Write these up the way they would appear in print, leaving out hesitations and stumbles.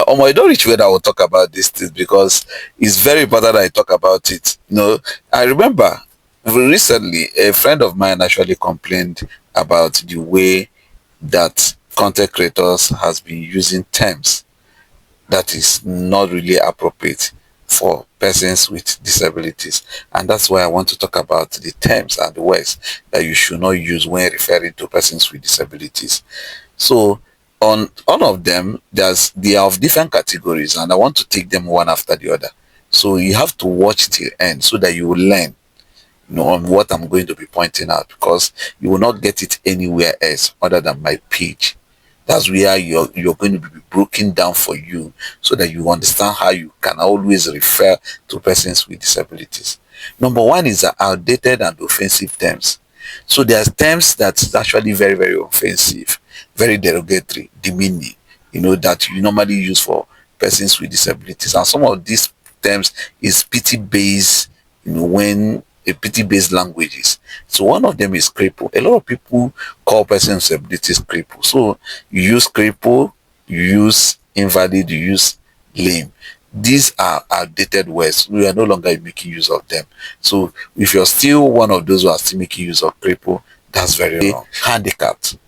I don't reach where I will talk about these things because it's very important that I talk about it. I remember recently a friend of mine actually complained about the way that content creators has been using terms that is not really appropriate for persons with disabilities. And that's why I want to talk about the terms and the words that you should not use when referring to persons with disabilities. So on all of them, they are of different categories, and I want to take them one after the other. So you have to watch till end so that you will learn, on what I'm going to be pointing out, because you will not get it anywhere else other than my page. That's where you're going to be broken down for you so that you understand how you can always refer to persons with disabilities. Number one is the outdated and offensive terms. So there's terms that's actually very, very offensive, very derogatory, demeaning, that you normally use for persons with disabilities. And some of these terms is pity based, when a pity based languages. So one of them is cripple. A lot of people call persons with disabilities cripple. So you use cripple, you use invalid, you use lame. These are outdated words. We are no longer making use of them. So if you're still one of those who are still making use of cripple, that's very wrong. Handicapped,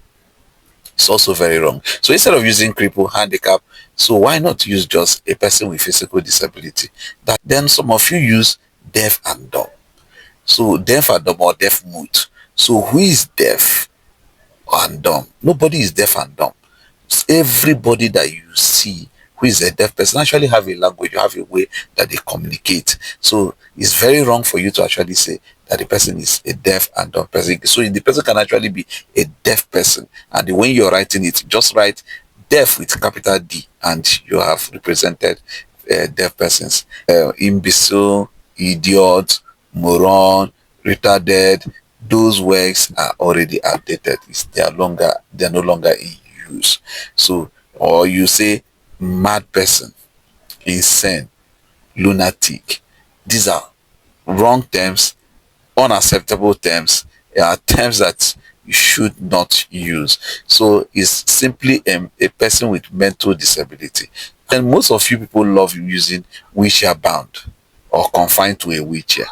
it's also very wrong. So instead of using cripple, handicap, so why not use just a person with physical disability? Then some of you use deaf and dumb. So deaf and dumb or deaf mute. So who is deaf and dumb? Nobody is deaf and dumb. Everybody that you see who is a deaf person actually have a language, you have a way that they communicate. So it's very wrong for you to actually say that the person is a deaf and dumb person. So the person can actually be a deaf person, and when you're writing it, just write deaf with capital D, and you have represented deaf persons. Imbecile, idiot, moron, retarded, those words are already outdated. They are no longer in use. So, or you say mad person, insane, lunatic. These are wrong terms, unacceptable terms, are terms that you should not use. So it's simply a person with mental disability. And most of you people love using wheelchair bound or confined to a wheelchair.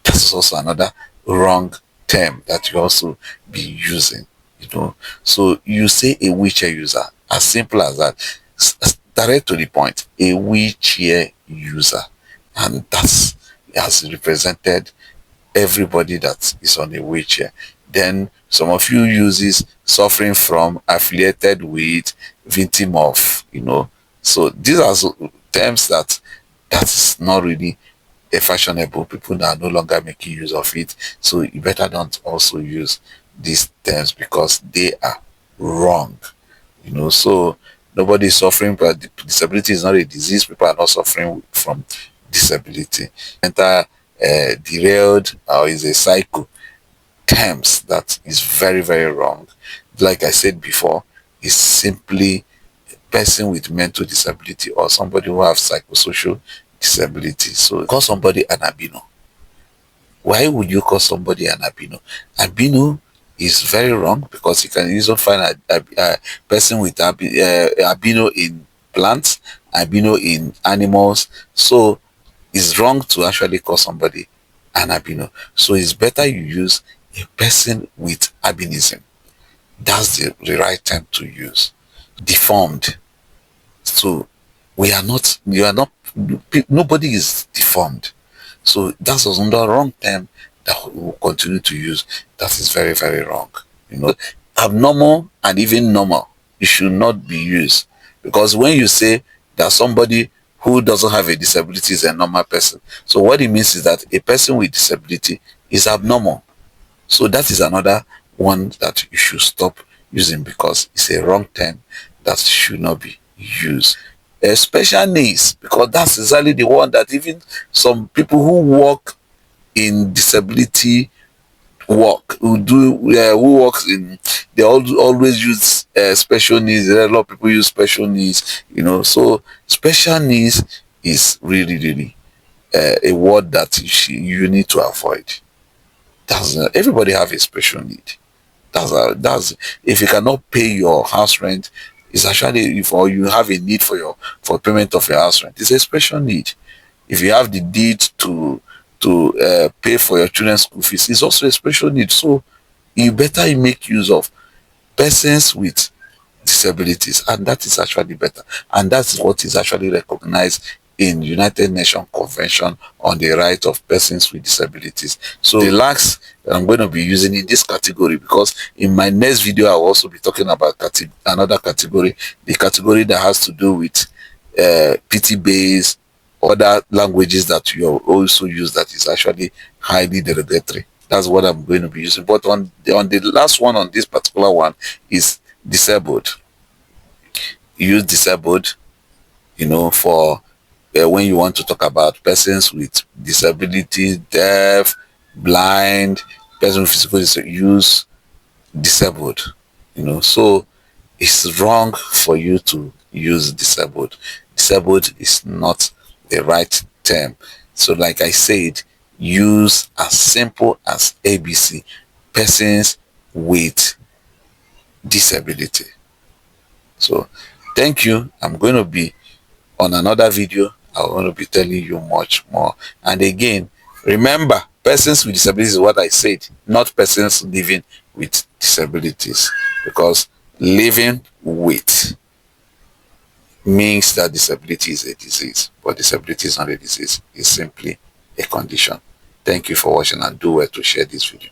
That's also another wrong term that you also be using. So you say a wheelchair user, as simple as that. Direct to the point, a wheelchair user, and that's has represented everybody that is on a wheelchair. Then some of you uses suffering from, affiliated with, victim of. So these are terms that's not really a fashionable. People are no longer making use of it. So you better don't also use these terms because they are wrong. So nobody is suffering, but disability is not a disease. People are not suffering from disability. Enter derailed or is a cycle. Terms that is very, very wrong. Like I said before, is simply a person with mental disability or somebody who have psychosocial disability. So call somebody an albino. Why would you call somebody an albino? Albino is very wrong because you can easily find a person with albino in plants, albino in animals. So it's wrong to actually call somebody an albino. So it's better you use a person with albinism. That's the right term to use. Deformed. So you are not, nobody is deformed. So that's another wrong term that we will continue to use. That is very, very wrong. Abnormal and even normal, it should not be used. Because when you say that somebody who doesn't have a disability is a normal person, so what it means is that a person with disability is abnormal. So that is another one that you should stop using because it's a wrong term that should not be used. Special needs, because that's exactly the one that even some people who work in disability work who works in, they always use special needs. A lot of people use special needs. So special needs is really, really a word that you need to avoid. That's everybody have a special need. That's if you cannot pay your house rent, It's actually, if or you have a need for payment of your house rent, it's a special need. If you have the need to pay for your children's school fees, it's also a special need. So you better make use of persons with disabilities, and that is actually better, and that's what is actually recognized in United Nations Convention on the Right of Persons with Disabilities. So the last that I'm going to be using in this category, because in my next video I will also be talking about another category, the category that has to do with PT based other languages that you also use that is actually highly derogatory. That's what I'm going to be using. But on the last one, on this particular one, is disabled. Use disabled, for when you want to talk about persons with disabilities, deaf, blind, person with physical use disabled. So it's wrong for you to use disabled. Disabled is not the right term. So like I said, use as simple as ABC, persons with disability. So thank you. I'm going to be on another video. I'm going to be telling you much more. And again, remember, persons with disabilities is what I said, not persons living with disabilities, because living with means that disability is a disease, but disability is not a disease. It's simply a condition. Thank you for watching, and do well to share this video.